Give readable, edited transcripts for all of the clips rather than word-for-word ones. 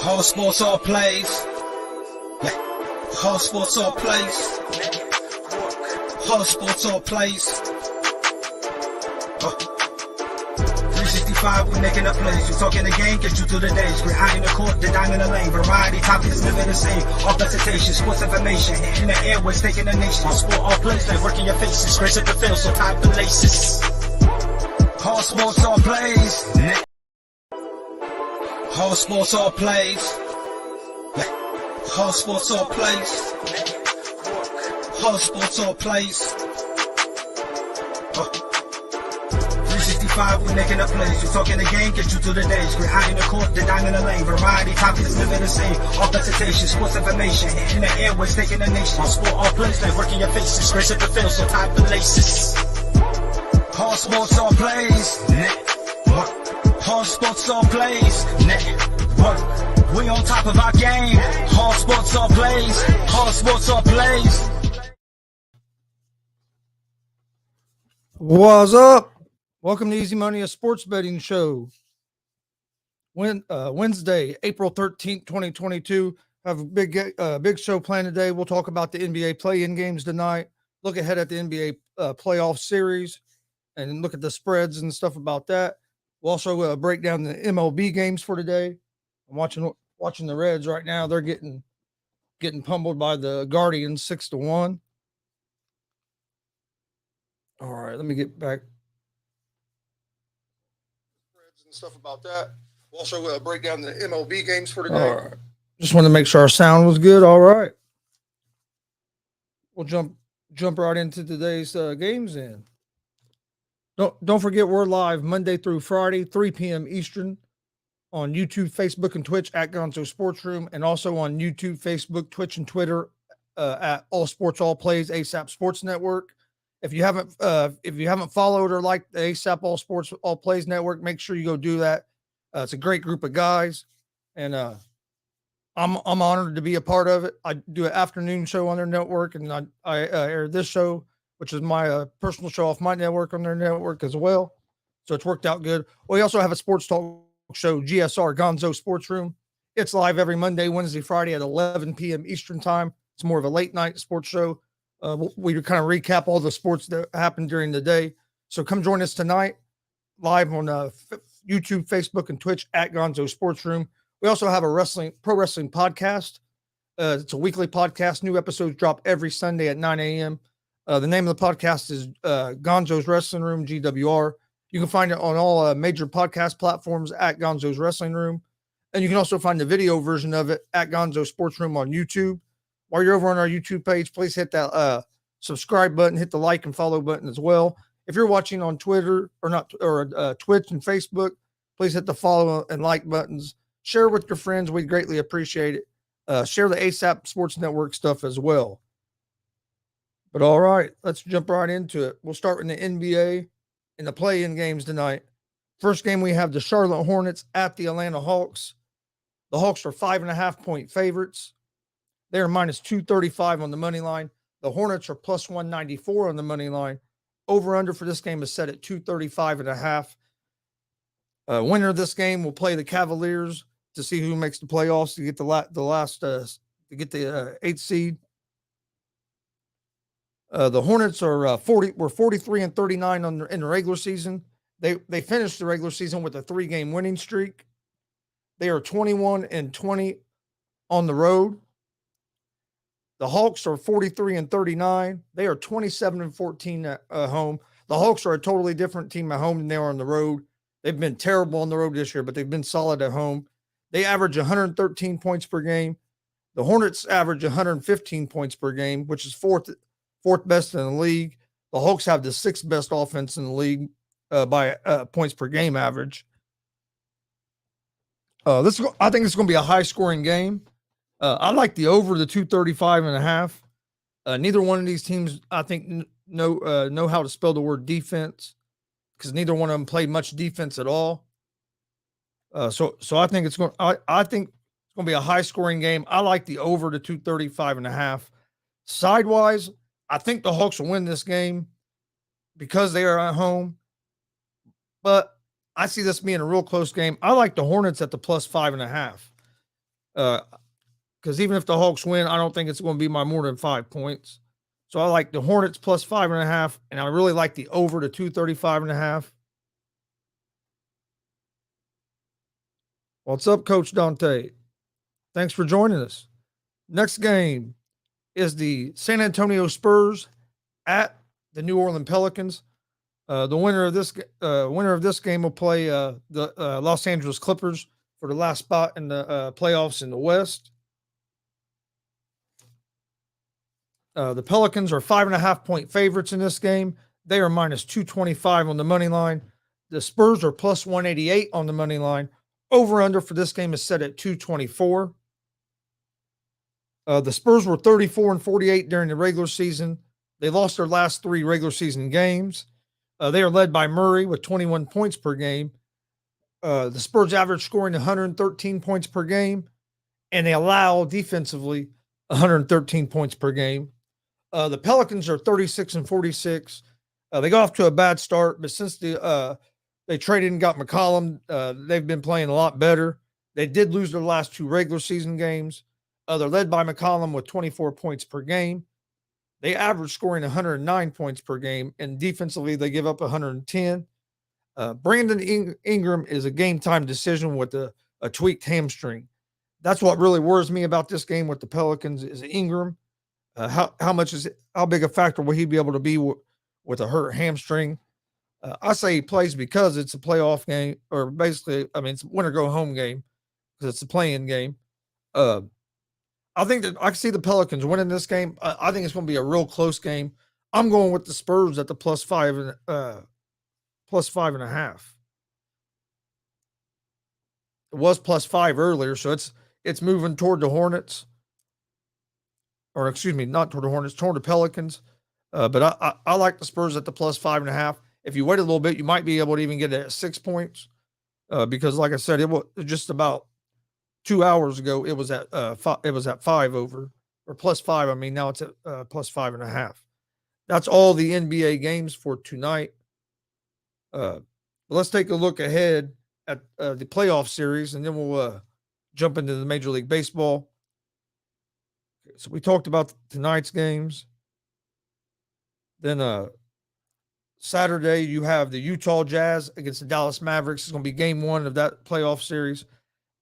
All sports, all plays. All sports, all plays. All sports, all plays. 365, we making up plays. You talking the game, get you through the days. We're high in the court, the dime in the lane. Variety, topics, living the same. All presentation, sports information. In the airways, taking the nation. All sport, all plays, like working your faces. Grace at the field, so tie the laces. All sports, all plays. All sports, all plays. All sports, all plays. All sports, all plays. 365, we making up plays. You talking the game, get you through the days. We're high in the court, the dime in the lane. Variety, topics, living the same. All presentation, sports information. In the airways, taking the nation. All sport, all plays, like working your faces. Grace at the field, so tie the laces. All sports, all plays. All sports, all plays. Network. We on top of our game. All sports, all plays. All sports, all plays. What's up? Welcome to Easy Money, a sports betting show. Wednesday, April 13th, 2022. Have a big show planned today. We'll talk about the NBA play-in games tonight. Look ahead at the NBA playoff series and look at the spreads and stuff about that. We'll also break down the MLB games for today. I'm watching the Reds right now. They're getting pummeled by the Guardians 6-1. All right, let me get back. Spreads and stuff about that. We'll also break down the MLB games for today. All right. Just want to make sure our sound was good. All right. We'll jump right into today's games in. Don't forget we're live Monday through Friday, 3 p.m. Eastern on YouTube, Facebook, and Twitch at Gonzo Sports Room, and also on YouTube, Facebook, Twitch, and Twitter at All Sports All Plays ASAP Sports Network. If you haven't followed or liked the ASAP All Sports All Plays Network, make sure you go do that. It's a great group of guys, and I'm honored to be a part of it. I do an afternoon show on their network, and I air this show, which is my personal show off my network on their network as well. So it's worked out good. We also have a sports talk show, GSR, Gonzo Sports Room. It's live every Monday, Wednesday, Friday at 11 p.m. Eastern time. It's more of a late night sports show. We kind of recap all the sports that happened during the day. So come join us tonight live on YouTube, Facebook, and Twitch at Gonzo Sports Room. We also have a pro wrestling podcast. It's a weekly podcast. New episodes drop every Sunday at 9 a.m. The name of the podcast is Gonzo's Wrestling Room, GWR. You can find it on all major podcast platforms at Gonzo's Wrestling Room. And you can also find the video version of it at Gonzo Sports Room on YouTube. While you're over on our YouTube page, please hit that subscribe button, hit the like and follow button as well. If you're watching on Twitter or Twitch and Facebook, please hit the follow and like buttons. Share with your friends. We'd greatly appreciate it. Share the ASAP Sports Network stuff as well. But all right, let's jump right into it. We'll start with the NBA and the play-in games tonight. First game, we have the Charlotte Hornets at the Atlanta Hawks. The Hawks are 5.5-point favorites. They are minus 235 on the money line. The Hornets are plus 194 on the money line. Over-under for this game is set at 235.5. Winner of this game will play the Cavaliers to see who makes the playoffs to get the 8th seed. The Hornets are 43-39 in the regular season. They finished the regular season with a 3-game winning streak. They are 21-20 on the road. The Hawks are 43-39. They are 27-14 at home. The Hawks are a totally different team at home than they are on the road. They've been terrible on the road this year, but they've been solid at home. They average 113 points per game. The Hornets average 115 points per game, which is fourth best in the league. The Hawks have the 6th best offense in the league by points per game average. I think it's going to be a high-scoring game. I like the over the 235.5. Neither one of these teams, I think, know how to spell the word defense, because neither one of them played much defense at all. So I think it's going. I think it's going to be a high-scoring game. I like the over the 235.5. Sidewise, I think the Hawks will win this game because they are at home. But I see this being a real close game. I like the Hornets at the plus 5.5. Because even if the Hawks win, I don't think it's going to be by more than 5 points. So I like the Hornets plus 5.5, and I really like the over to 235.5. What's up, Coach Dante? Thanks for joining us. Next game is the San Antonio Spurs at the New Orleans Pelicans. The winner of this game will play the Los Angeles Clippers for the last spot in the playoffs in the West. The Pelicans are 5.5-point favorites in this game. They are minus 225 on the money line. The Spurs are plus 188 on the money line. Over-under for this game is set at 224. The Spurs were 34-48 during the regular season. They lost their last 3 regular season games. They are led by Murray with 21 points per game. The Spurs average scoring 113 points per game, and they allow defensively 113 points per game. The Pelicans are 36-46. They got off to a bad start, but since they traded and got McCollum, they've been playing a lot better. They did lose their last 2 regular season games. They're led by McCollum with 24 points per game. They average scoring 109 points per game, and defensively they give up 110. Brandon Ingram is a game-time decision with a tweaked hamstring. That's what really worries me about this game with the Pelicans is Ingram. How big a factor will he be able to be with a hurt hamstring? I say he plays because it's a playoff game, or basically, it's a win-or-go-home game because it's a play-in game. I think that I can see the Pelicans winning this game. I think it's going to be a real close game. I'm going with the Spurs at the plus 5.5. It was plus 5 earlier, so it's moving toward the Hornets. Or excuse me, not toward the Hornets, toward the Pelicans. But I like the Spurs at the plus 5.5. If you wait a little bit, you might be able to even get it at 6 points. Because like I said, it was just about 2 hours ago. It was at 5 over, or plus 5. Now it's at plus 5.5. That's all the NBA games for tonight. Let's take a look ahead at the playoff series, and then we'll jump into the Major League Baseball. So we talked about tonight's games. Then Saturday, you have the Utah Jazz against the Dallas Mavericks. It's going to be game 1 of that playoff series.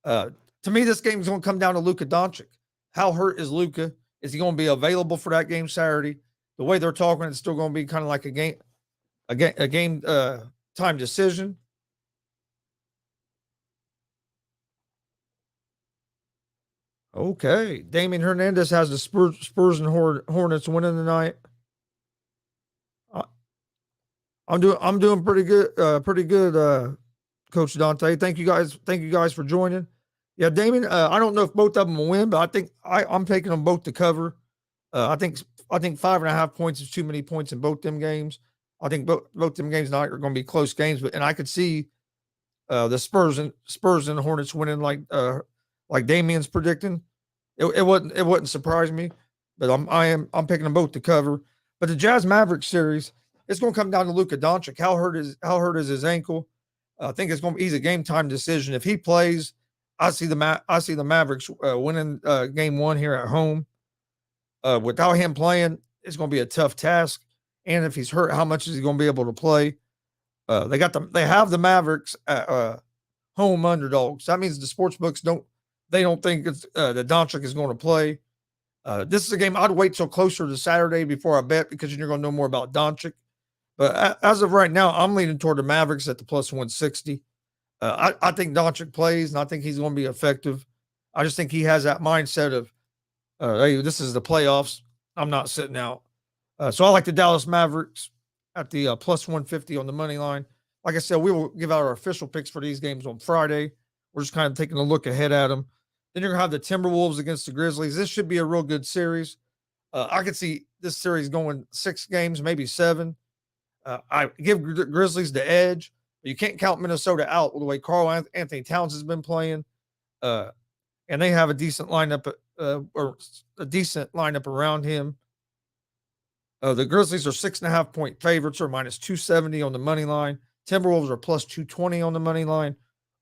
To me, this game is going to come down to Luka Doncic. How hurt is Luka? Is he going to be available for that game Saturday? The way they're talking, it's still going to be kind of like a game time decision. Okay, Damian Hernandez has the Spurs and Hornets winning tonight. I'm doing pretty good. Coach Dante. Thank you guys. Thank you guys for joining. Yeah, Damon. I don't know if both of them will win, but I think I'm taking them both to cover. I think 5.5 points is too many points in both them games. I think both them games not are going to be close games, but and I could see the Spurs and the Hornets winning like Damien's predicting. It wouldn't surprise me, but I'm picking them both to cover. But the Jazz Mavericks series, it's going to come down to Luka Doncic. How hurt is his ankle? I think it's going to be a game time decision. If he plays, I see the Mavericks winning game one here at home. Without him playing, it's going to be a tough task. And if he's hurt, how much is he going to be able to play? They have the Mavericks at home underdogs. That means the sports books don't think it's that Doncic is going to play. This is a game I'd wait till closer to Saturday before I bet because you're going to know more about Doncic. But as of right now, I'm leaning toward the Mavericks at the plus 160. I think Doncic plays, and I think he's going to be effective. I just think he has that mindset of, hey, this is the playoffs. I'm not sitting out. So I like the Dallas Mavericks at the plus 150 on the money line. Like I said, we will give out our official picks for these games on Friday. We're just kind of taking a look ahead at them. Then you're going to have the Timberwolves against the Grizzlies. This should be a real good series. I could see this series going 6 games, maybe 7. I give Grizzlies the edge. But you can't count Minnesota out the way Karl Anthony Towns has been playing. And they have a decent lineup around him. The Grizzlies are 6.5 point favorites or minus 270 on the money line. Timberwolves are plus 220 on the money line.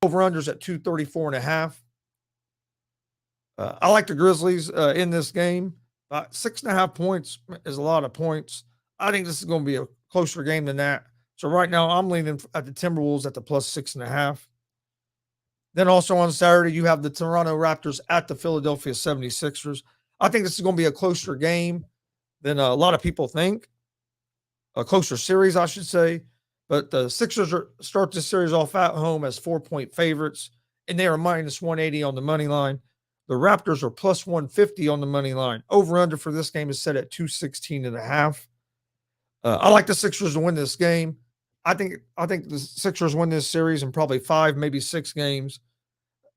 Over-unders at 234.5. I like the Grizzlies in this game. 6.5 points is a lot of points. I think this is going to be a closer game than that. So right now I'm leaning at the Timberwolves at the plus 6.5. Then also on Saturday, you have the Toronto Raptors at the Philadelphia 76ers. I think this is going to be a closer game than a lot of people think. A closer series, I should say. But the Sixers start this series off at home as 4-point favorites, and they are minus 180 on the money line. The Raptors are plus 150 on the money line. Over-under for this game is set at 216.5. I like the Sixers to win this game. I think the Sixers win this series in probably 5, maybe 6 games.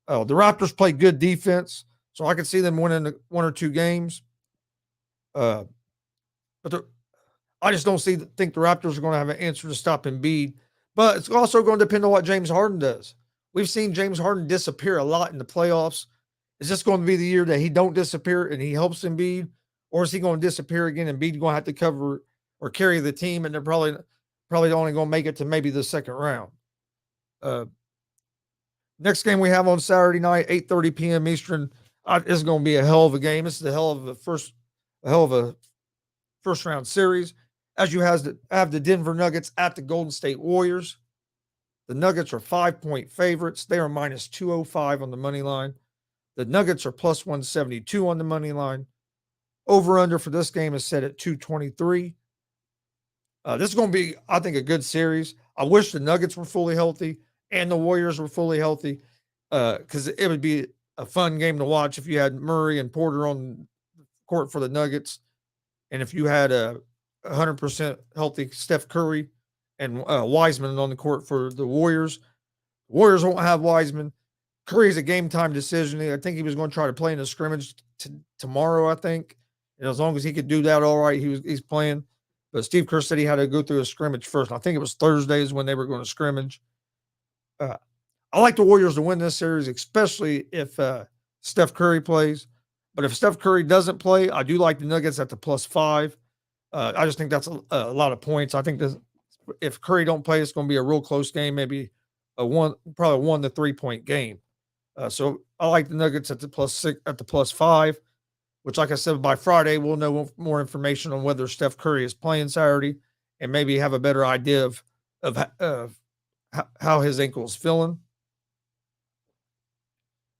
The Raptors play good defense, so I can see them winning 1 or 2 games. I just don't think the Raptors are going to have an answer to stop Embiid. But it's also going to depend on what James Harden does. We've seen James Harden disappear a lot in the playoffs. Is this going to be the year that he don't disappear and he helps Embiid? Or is he going to disappear again and Embiid going to have to cover or carry the team, and they're probably only going to make it to maybe the second round? Next game we have on Saturday night, 8:30 p.m. Eastern. This is going to be a hell of a game. This is a hell of a first round series. As you have the Denver Nuggets at the Golden State Warriors. The Nuggets are 5-point favorites. They are minus 205 on the money line. The Nuggets are plus 172 on the money line. Over-under for this game is set at 223. This is going to be, I think, a good series. I wish the Nuggets were fully healthy and the Warriors were fully healthy because it would be a fun game to watch if you had Murray and Porter on the court for the Nuggets, and if you had a 100% healthy Steph Curry and Wiseman on the court for the Warriors. The Warriors won't have Wiseman. Curry's a game-time decision. I think he was going to try to play in a scrimmage tomorrow, I think. And as long as he could do that all right, he's playing. But Steve Kerr said he had to go through a scrimmage first. And I think it was Thursdays when they were going to scrimmage. I like the Warriors to win this series, especially if Steph Curry plays. But if Steph Curry doesn't play, I do like the Nuggets at the plus 5. I just think that's a lot of points. I think if Curry don't play, it's going to be a real close game, maybe probably 1 to 3 point game. So I like the Nuggets at the plus 6, at the plus 5, which, like I said, by Friday we'll know more information on whether Steph Curry is playing Saturday and maybe have a better idea of how his ankle is feeling.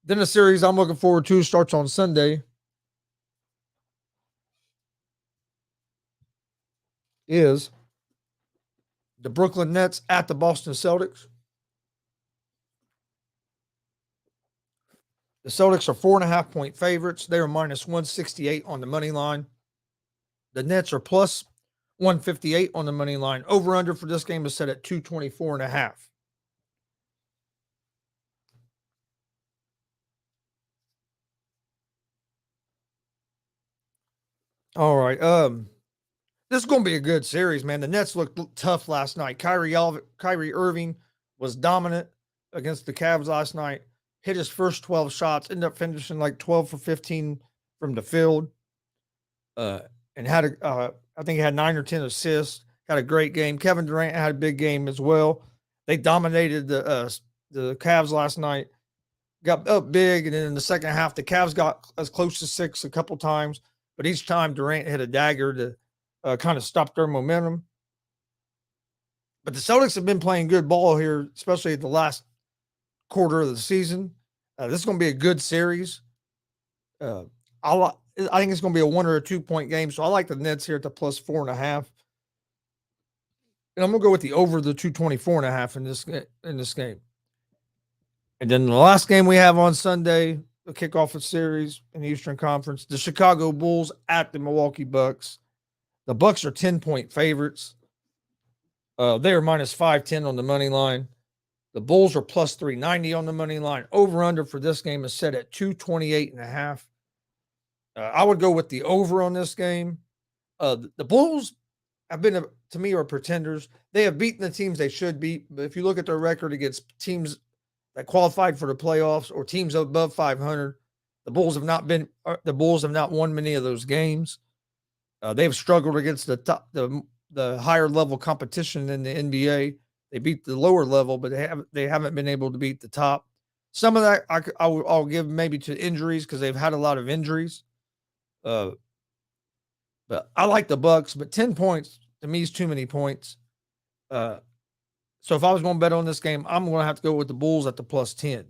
Then the series I'm looking forward to starts on Sunday. Is the Brooklyn Nets at the Boston Celtics. The Celtics are 4.5 point favorites. They are minus 168 on the money line. The Nets are plus 158 on the money line. Over under for this game is set at 224.5. All right. This is going to be a good series, man. The Nets looked tough last night. Kyrie Irving was dominant against the Cavs last night. Hit his first 12 shots, ended up finishing like 12 for 15 from the field. And had I think he had 9 or 10 assists. Had a great game. Kevin Durant had a big game as well. They dominated the Cavs last night. Got up big, and then in the second half, the Cavs got as close to 6 a couple times, but each time Durant hit a dagger to kind of stop their momentum. But the Celtics have been playing good ball here, especially the last quarter of the season. This is going to be a good series. I think it's going to be a 1 or a 2 point game, so I like the Nets here at the plus 4.5. And I'm going to go with the over the 224.5 in this game. And then the last game we have on Sunday, the kickoff of series in the Eastern Conference, the Chicago Bulls at the Milwaukee Bucks. The Bucks are 10-point favorites. They are minus 510 on the money line. The Bulls are plus 390 on the money line. Over under for this game is set at 228.5. I would go with the over on this game. The Bulls have been, to me, are pretenders. They have beaten the teams they should beat. But if you look at their record against teams that qualified for the playoffs or teams above 500, the Bulls have not won many of those games. They've struggled against the higher level competition in the NBA. They beat the lower level, but they haven't been able to beat the top. Some of that I'll give maybe to injuries because they've had a lot of injuries. But I like the Bucks, but 10 points to me is too many points. So if I was going to bet on this game, I'm going to have to go with the Bulls at the plus 10.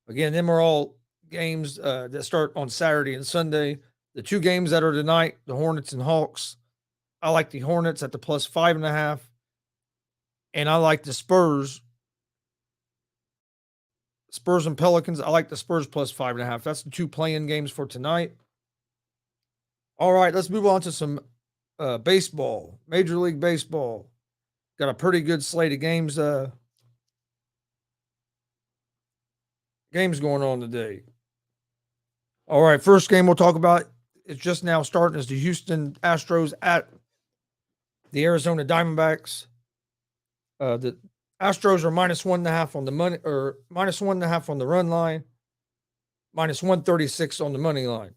Again, them are all games that start on Saturday and Sunday. The two games that are tonight, the Hornets and Hawks. I like the Hornets at the plus 5.5. And I like the Spurs and Pelicans. I like the Spurs plus 5.5. That's the two play-in games for tonight. All right, let's move on to some baseball. Major League Baseball. Got a pretty good slate of games going on today. All right, first game we'll talk about, it's just now starting, is the Houston Astros at the Arizona Diamondbacks. The Astros are minus 1.5 on the money, or minus 1.5 on the run line, minus 136 on the money line.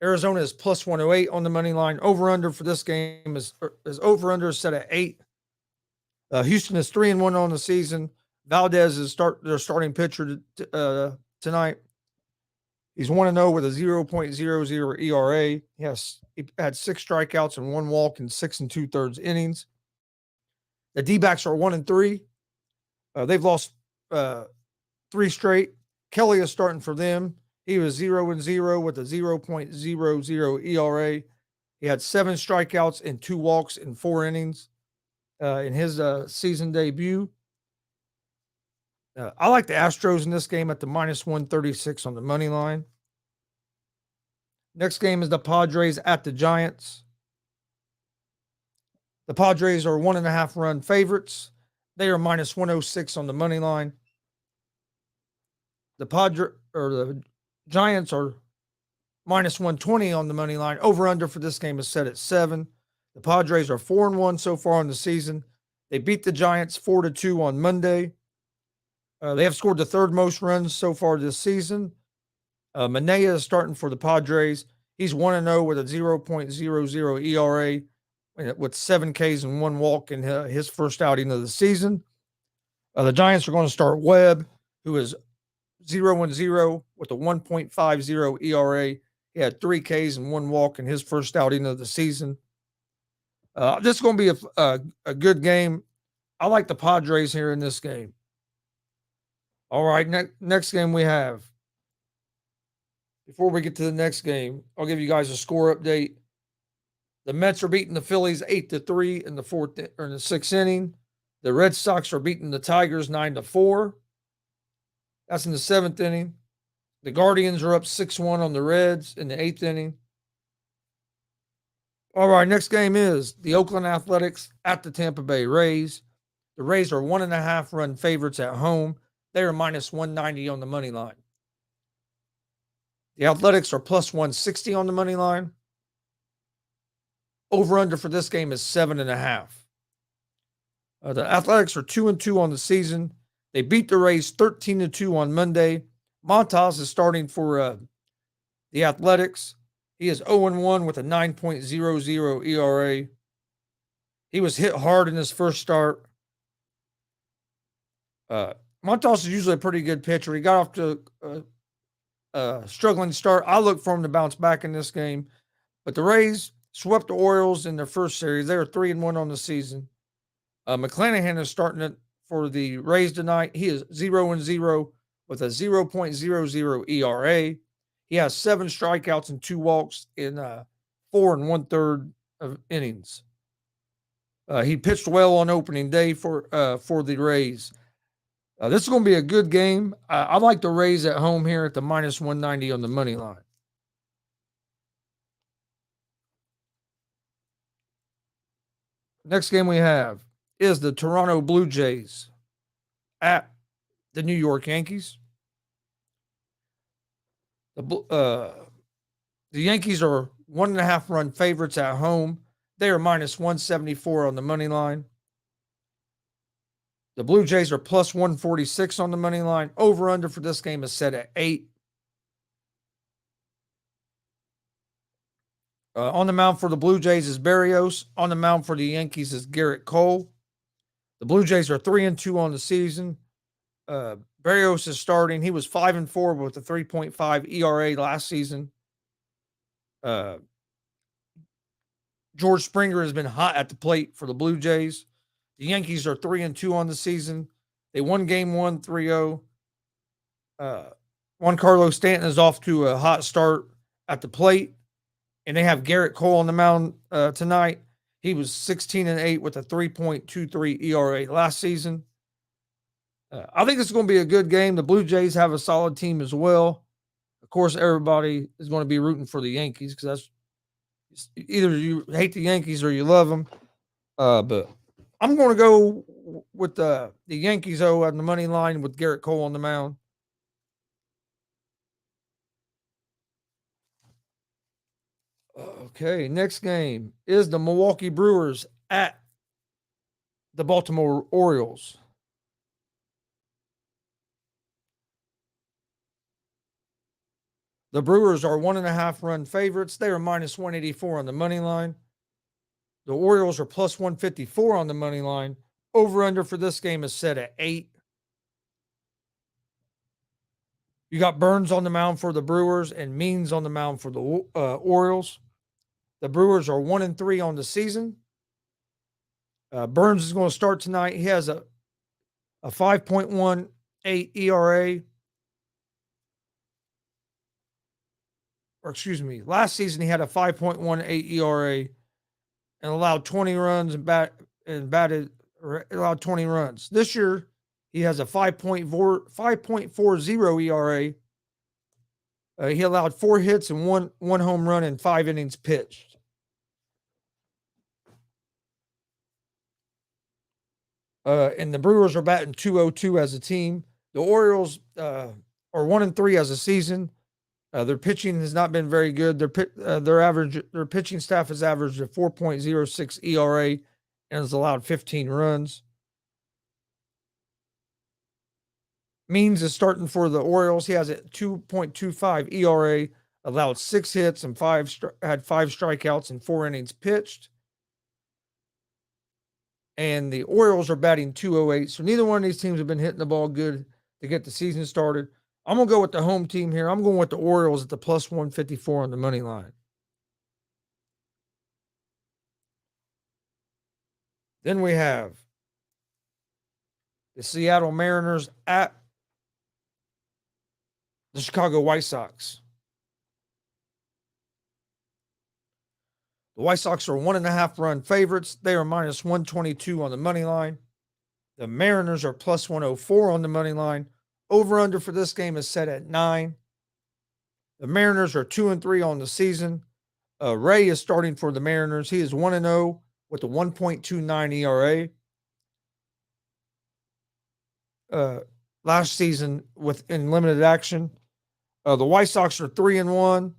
Arizona is plus 108 on the money line. Over under for this game is over under set at 8. Houston is 3-1 on the season. Valdez is their starting pitcher tonight. He's 1-0 with a 0.00 ERA. He had 6 strikeouts and 1 walk in 6 2/3 innings. The D-backs are 1-3. They've lost 3 straight. Kelly is starting for them. He was 0-0 with a 0.00 ERA. He had 7 strikeouts and 2 walks in 4 innings in his season debut. I like the Astros in this game at the minus 136 on the money line. Next game is the Padres at the Giants. The Padres are 1.5 run favorites. They are minus 106 on the money line. The Giants are minus 120 on the money line. Over under for this game is set at 7. The Padres are 4-1 so far in the season. They beat the Giants 4-2 on Monday. They have scored the 3rd most runs so far this season. Manaea is starting for the Padres. He's 1-0 with a 0.00 ERA with 7 Ks and 1 walk in his first outing of the season. The Giants are going to start Webb, who is 0-0 with a 1.50 ERA. He had 3 Ks and 1 walk in his first outing of the season. This is going to be a good game. I like the Padres here in this game. All right, next game we have. Before we get to the next game, I'll give you guys a score update. The Mets are beating the Phillies 8-3 in the 6th inning. The Red Sox are beating the Tigers 9-4. That's in the 7th inning. The Guardians are up 6-1 on the Reds in the 8th inning. All right, next game is the Oakland Athletics at the Tampa Bay Rays. The Rays are 1.5 run favorites at home. They are minus 190 on the money line. The Athletics are plus 160 on the money line. Over under for this game is 7.5. The Athletics are 2-2 on the season. They beat the Rays 13-2 on Monday. Montas is starting for the Athletics. He is 0-1 with a 9.00 ERA. He was hit hard in his first start. Montas is usually a pretty good pitcher. He got off to a struggling start. I look for him to bounce back in this game. But the Rays swept the Orioles in their first series. They are 3-1 on the season. McClanahan is starting it for the Rays tonight. He is 0-0 with a 0.00 ERA. He has 7 strikeouts and 2 walks in 4 1/3 of innings. He pitched well on opening day for the Rays. This is going to be a good game. I like the Rays at home here at the minus 190 on the money line. Next game we have is the Toronto Blue Jays at the New York Yankees. The Yankees are 1.5 run favorites at home. They are minus 174 on the money line. The Blue Jays are plus 146 on the money line. Over under for this game is set at 8. On the mound for the Blue Jays is Berrios. On the mound for the Yankees is Garrett Cole. The Blue Jays are 3-2 on the season. Berrios is starting. He was 5-4 with a 3.5 ERA last season. George Springer has been hot at the plate for the Blue Jays. The Yankees are 3-2 on the season. They won game 1, 3-0. Juan Carlos Stanton is off to a hot start at the plate. And they have Garrett Cole on the mound tonight. He was 16-8 with a 3.23 ERA last season. I think this is going to be a good game. The Blue Jays have a solid team as well. Of course, everybody is going to be rooting for the Yankees because that's either you hate the Yankees or you love them. But I'm going to go with the Yankees on the money line with Garrett Cole on the mound. Okay, next game is the Milwaukee Brewers at the Baltimore Orioles. The Brewers are 1.5 run favorites. They are minus 184 on the money line. The Orioles are plus 154 on the money line. Over under for this game is set at 8. You got Burns on the mound for the Brewers and Means on the mound for the Orioles. The Brewers are 1-3 on the season. Burns is going to start tonight. He has a 5.18 ERA. Or excuse me, last season he had a 5.18 ERA and allowed 20 runs and allowed 20 runs. This year he has a 5.40 ERA. He allowed 4 hits and one home run in 5 innings pitched. And the Brewers are batting .202 as a team. The Orioles are 1-3 as a season. Their pitching has not been very good. Their pitching staff has averaged a 4.06 ERA and has allowed 15 runs. Means is starting for the Orioles. He has a 2.25 ERA, allowed 6 hits and had 5 strikeouts and 4 innings pitched. And the Orioles are batting .208. So neither one of these teams have been hitting the ball good to get the season started. I'm going to go with the home team here. I'm going with the Orioles at the plus 154 on the money line. Then we have the Seattle Mariners at the Chicago White Sox. The White Sox are 1.5 run favorites. They are minus 122 on the money line. The Mariners are plus 104 on the money line. Over under for this game is set at 9. The Mariners are 2-3 on the season. Ray is starting for the Mariners. He is 1-0 with a 1.29 ERA. Last season in limited action. The White Sox are 3-1.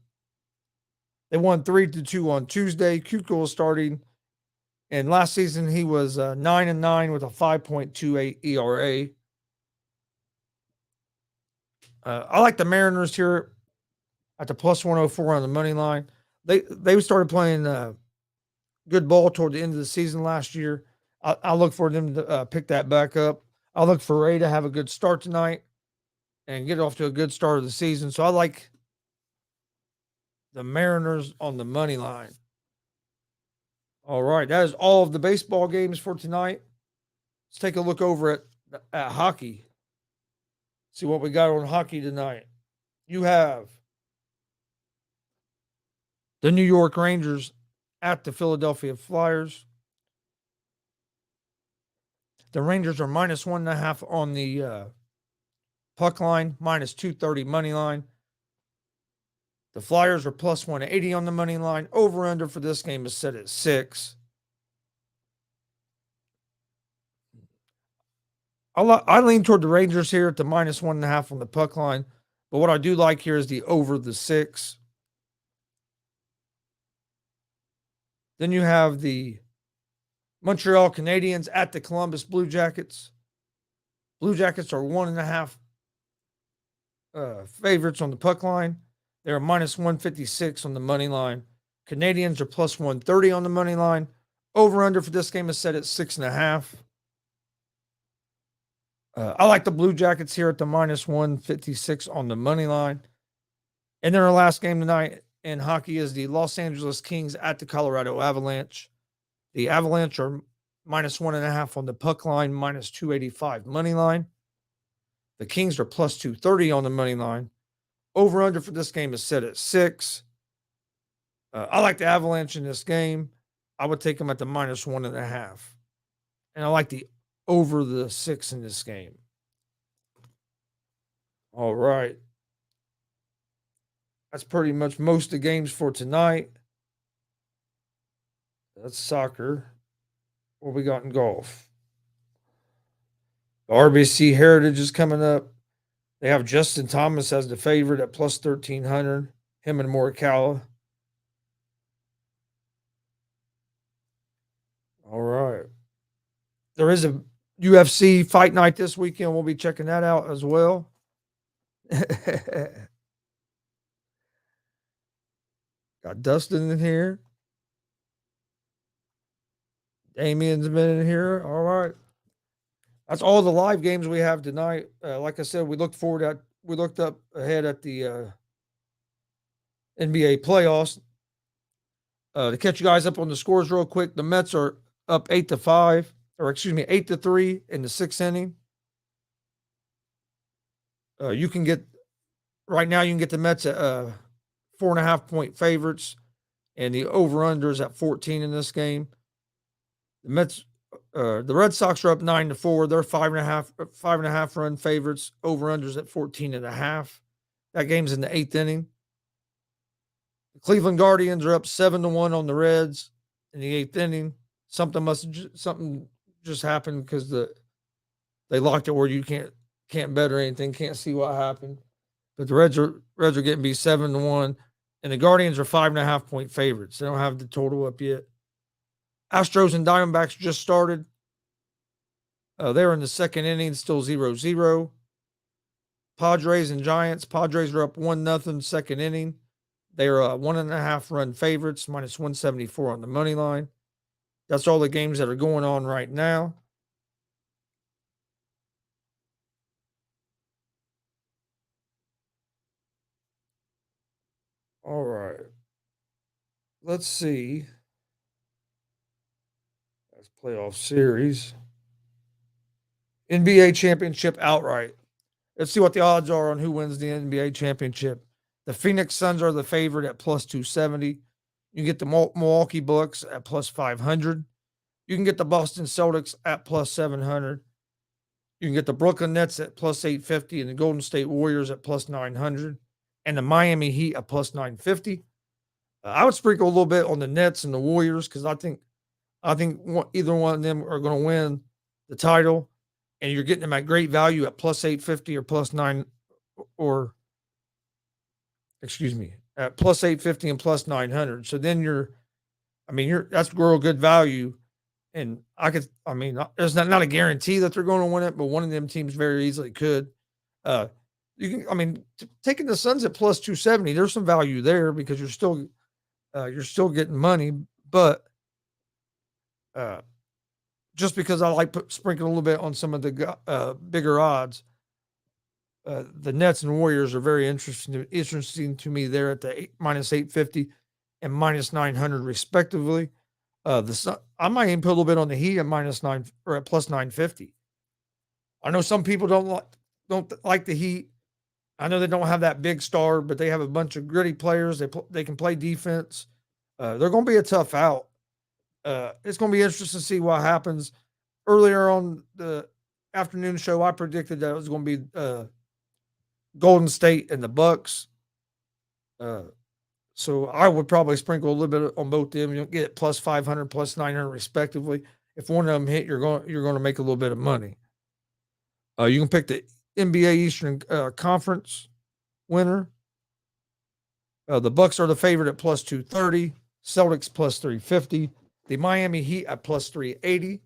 They won 3-2 on Tuesday. Keuchel is starting. And last season, he was 9-9 with a 5.28 ERA. I like the Mariners here at the plus 104 on the money line. They started playing good ball toward the end of the season last year. I look for them to pick that back up. I look for Ray to have a good start tonight and get off to a good start of the season. So I like the Mariners on the money line. All right, that is all of the baseball games for tonight. Let's take a look over at hockey. See what we got on hockey tonight. You have the New York Rangers at the Philadelphia Flyers. The Rangers are minus 1.5 on the puck line, minus 230 money line. The Flyers are plus 180 on the money line. Over under for this game is set at 6. I lean toward the Rangers here at the minus 1.5 on the puck line. But what I do like here is the over the 6. Then you have the Montreal Canadiens at the Columbus Blue Jackets. Blue Jackets are 1.5 favorites on the puck line. They're minus 156 on the money line. Canadians are plus 130 on the money line. Over under for this game is set at 6.5. I like the Blue Jackets here at the minus 156 on the money line. And then our last game tonight in hockey is the Los Angeles Kings at the Colorado Avalanche. The Avalanche are minus 1.5 on the puck line, minus 285 money line. The Kings are plus 230 on the money line. Over under for this game is set at 6. I like the Avalanche in this game. I would take them at the minus 1.5. And I like the over the 6 in this game. All right. That's pretty much most of the games for tonight. That's soccer. What we got in golf? The RBC Heritage is coming up. They have Justin Thomas as the favorite at plus 1,300. Him and Morikawa. All right. There is a UFC fight night this weekend. We'll be checking that out as well. Got Dustin in here. Damien's been in here. All right. That's all the live games we have tonight. Like I said, we looked up ahead at the NBA playoffs. To catch you guys up on the scores real quick, the Mets are up 8-3 in the 6th inning. You can get the Mets at 4.5-point favorites, and the over/under is at 14 in this game. The Red Sox are up 9-4. They're 5.5 run favorites. Over/unders at 14.5. That game's in the 8th inning. The Cleveland Guardians are up 7-1 on the Reds in the 8th inning. Something just happened because they locked it where you can't bet or anything. Can't see what happened. But the Reds are getting beat 7-1, and the Guardians are 5.5-point favorites. They don't have the total up yet. Astros and Diamondbacks just started. They're in the 2nd inning, still 0-0. Padres and Giants. Padres are up 1-0 2nd inning. They are 1.5 run favorites, minus 174 on the money line. That's all the games that are going on right now. All right. Let's see. That's playoff series. NBA championship outright. Let's see what the odds are on who wins the NBA championship. The Phoenix Suns are the favorite at plus 270. You can get the Milwaukee Bucks at plus 500. You can get the Boston Celtics at plus 700. You can get the Brooklyn Nets at plus 850 and the Golden State Warriors at plus 900 and the Miami Heat at plus 950. I would sprinkle a little bit on the Nets and the Warriors because I think either one of them are going to win the title, and you're getting them at great value at plus 850 or plus nine, or excuse me, at plus 850 and plus 900. So then that's real good value. And there's not a guarantee that they're going to win it, but one of them teams very easily could. Uh, taking the Suns at plus 270, there's some value there because you're still getting money, but just because I like sprinkling a little bit on some of the bigger odds, the Nets and Warriors are very interesting to me there at the minus 850 and minus 900 respectively. I might even put a little bit on the Heat at minus 9 or at plus 950. I know some people don't like the Heat. I know they don't have that big star, but they have a bunch of gritty players. They can play defense. They're going to be a tough out. It's going to be interesting to see what happens. Earlier on the afternoon show, I predicted that it was going to be Golden State and the Bucks. So I would probably sprinkle a little bit on both of them. You'll get plus 500, plus 900 respectively. If one of them hit, you're going to make a little bit of money. You can pick the NBA Eastern Conference winner. The Bucks are the favorite at plus 230. Celtics plus 350. The Miami Heat at plus 380.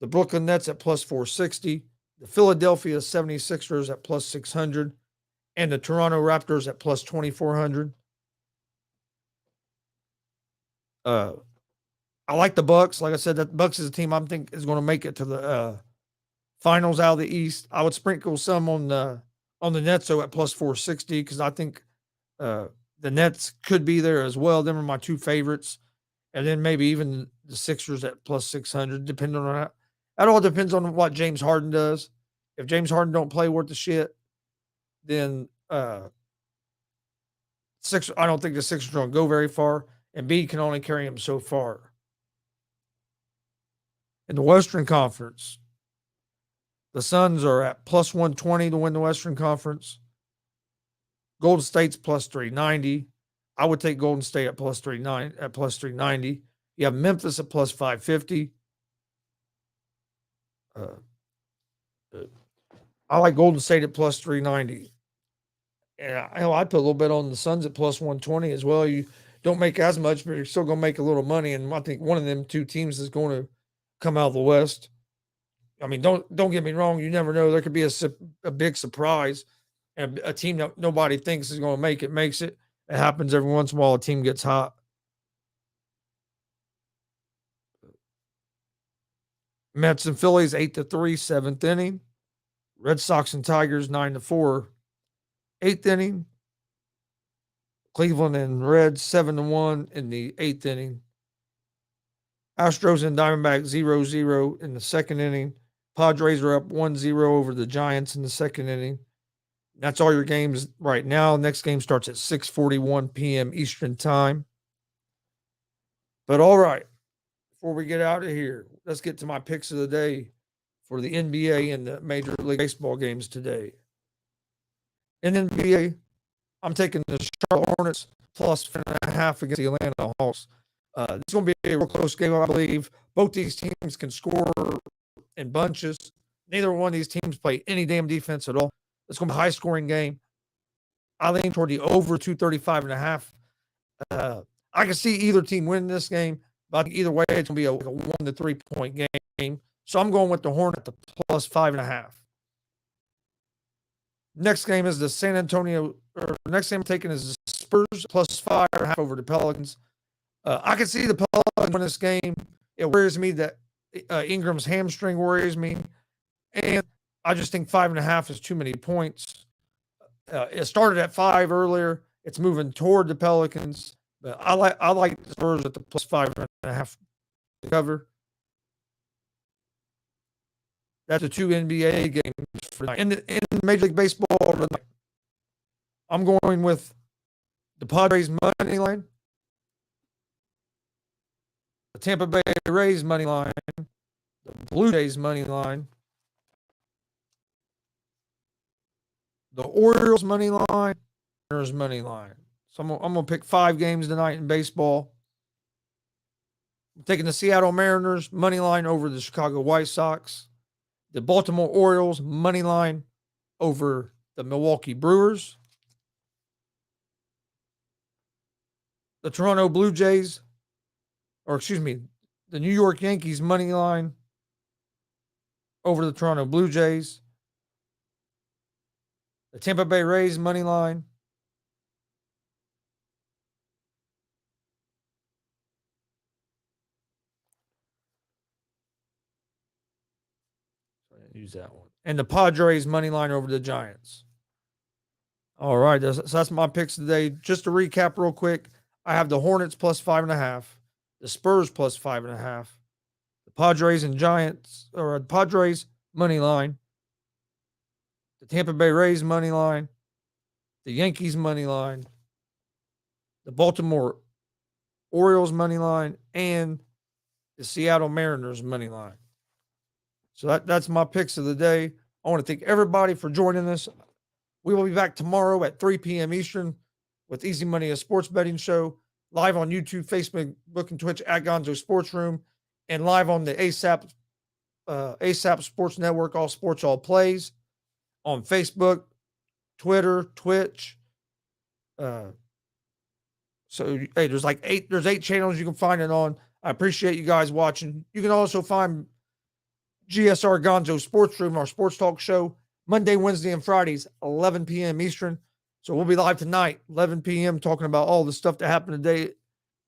The Brooklyn Nets at plus 460. The Philadelphia 76ers at plus 600. And the Toronto Raptors at plus 2,400. I like the Bucks. Like I said, that Bucks is a team I think is going to make it to the finals out of the East. I would sprinkle some on the Nets though at plus 460 because I think the Nets could be there as well. Them are my two favorites, and then maybe even the Sixers at plus 600, depending on that. That all depends on what James Harden does. If James Harden don't play worth the shit, then I don't think the Sixers are going to go very far, and B can only carry him so far. In the Western Conference, the Suns are at plus 120 to win the Western Conference. Golden State's plus 390. I would take Golden State at plus 390. You have Memphis at plus 550. I like Golden State at plus 390. And I'd put a little bit on the Suns at plus 120 as well. You don't make as much, but you're still going to make a little money. And I think one of them two teams is going to come out of the West. I mean, don't get me wrong. You never know. There could be a big surprise, and a team that nobody thinks is going to make it makes it. It happens every once in a while. A team gets hot. Mets and Phillies 8-3, 7th inning. Red Sox and Tigers 9-4, 8th inning. Cleveland and Reds 7-1 in the 8th inning. Astros and Diamondbacks 0-0 in the 2nd inning. Padres are up 1-0 over the Giants in the 2nd inning. That's all your games right now. Next game starts at 6:41 p.m. Eastern Time. But all right, before we get out of here, let's get to my picks of the day for the NBA and the Major League Baseball games today. In NBA, I'm taking the Charlotte Hornets plus 10.5 against the Atlanta Hawks. This is going to be a real close game, I believe. Both these teams can score in bunches. Neither one of these teams play any damn defense at all. It's going to be a high-scoring game. I lean toward the over 235.5. I can see either team winning this game, but either way, it's going to be a 1 to 3 point game. So I'm going with the Hornets at the plus 5.5. Next game is the next game I'm taking is the Spurs plus 5.5 over the Pelicans. I can see the Pelicans win this game. It worries me that Ingram's hamstring worries me. And I just think 5.5 is too many points. It started at 5 earlier. It's moving toward the Pelicans. But I like the Spurs at the plus 5.5 to cover. That's the two NBA games for tonight. In Major League Baseball tonight, I'm going with the Padres money line, the Tampa Bay Rays money line, the Blue Jays money line, the Orioles money line, Mariners money line. So I'm going to pick 5 games tonight in baseball. I'm taking the Seattle Mariners money line over the Chicago White Sox. The Baltimore Orioles money line over the Milwaukee Brewers. The Toronto Blue Jays, the New York Yankees money line over the Toronto Blue Jays. The Tampa Bay Rays money line. Use that one. And the Padres money line over the Giants. All right, so that's my picks today. Just to recap real quick, I have the Hornets plus 5.5, the Spurs plus 5.5, the Padres and Giants, or the Padres money line, the Tampa Bay Rays money line, the Yankees money line, the Baltimore Orioles money line, and the Seattle Mariners money line. So that's my picks of the day. I want to thank everybody for joining us. We will be back tomorrow at 3 p.m. Eastern with Easy Money, a sports betting show, live on YouTube, Facebook, and Twitch at Gonzo Sports Room, and live on the ASAP Sports Network, All Sports, All Plays, on Facebook, Twitter, Twitch. So hey, there's 8 channels you can find it on. I appreciate you guys watching. You can also find GSR Gonzo Sports Room, our sports talk show, Monday, Wednesday, and Fridays, 11 p.m. Eastern. So we'll be live tonight, 11 p.m., talking about all the stuff that happened today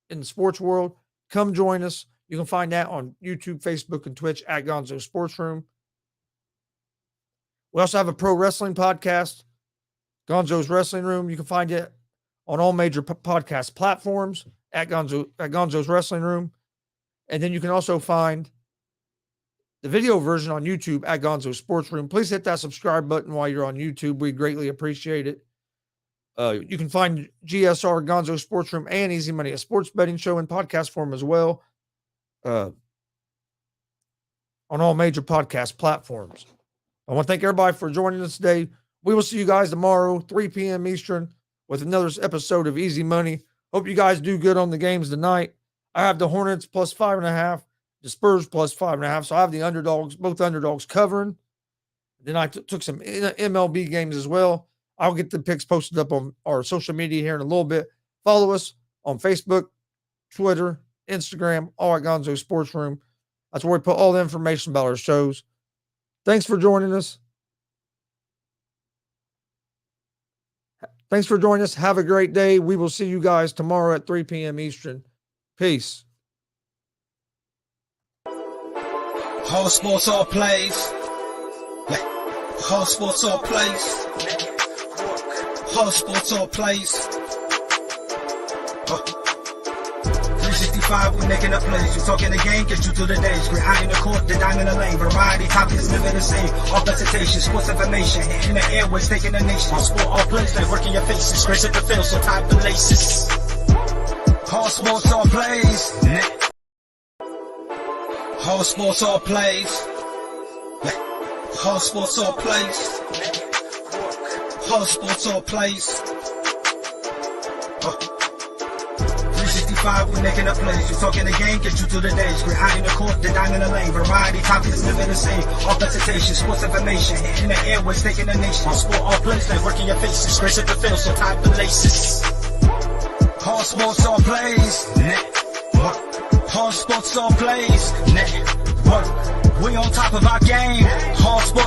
in the sports world. Come join us. You can find that on YouTube, Facebook, and Twitch at Gonzo Sports Room. We also have a pro wrestling podcast, Gonzo's Wrestling Room. You can find it on all major podcast platforms at Gonzo's Wrestling Room. And then you can also find the video version on YouTube at Gonzo Sports Room. Please hit that subscribe button while you're on YouTube. We greatly appreciate it. You can find GSR Gonzo Sports Room and Easy Money, a sports betting show in podcast form as well, on all major podcast platforms. I want to thank everybody for joining us today. We will see you guys tomorrow, 3 p.m. Eastern, with another episode of Easy Money. Hope you guys do good on the games tonight. I have the Hornets plus 5.5. The Spurs plus 5.5. So I have the underdogs, both underdogs covering. Then I took some MLB games as well. I'll get the picks posted up on our social media here in a little bit. Follow us on Facebook, Twitter, Instagram, all at Gonzo Sports Room. That's where we put all the information about our shows. Thanks for joining us. Thanks for joining us. Have a great day. We will see you guys tomorrow at 3 p.m. Eastern. Peace. All sports, all plays. All sports, all plays. All sports, all plays. 365, we're making up plays. You talking the game, get you through the days. We're high in the court, the dime in the lane. Variety, topics, living the same. All presentation, sports information. Hitting the airways, taking the nation. All sport, all plays, like working your faces. Grace at the field, so tie the laces. All sports, all plays. All sports, all plays. All sports, all plays. All sports, all plays. 365, we're making up plays. You talking the game, get you through the days. We're high in the court, the dime in the lane. Variety, topics, living the same. All presentation, sports information. Hitting the airways, taking the nation. All sport, all plays, like working your faces. Grace at the field, so tie the laces. All sports, all plays. All sports, all plays. We on top of our game. All sports.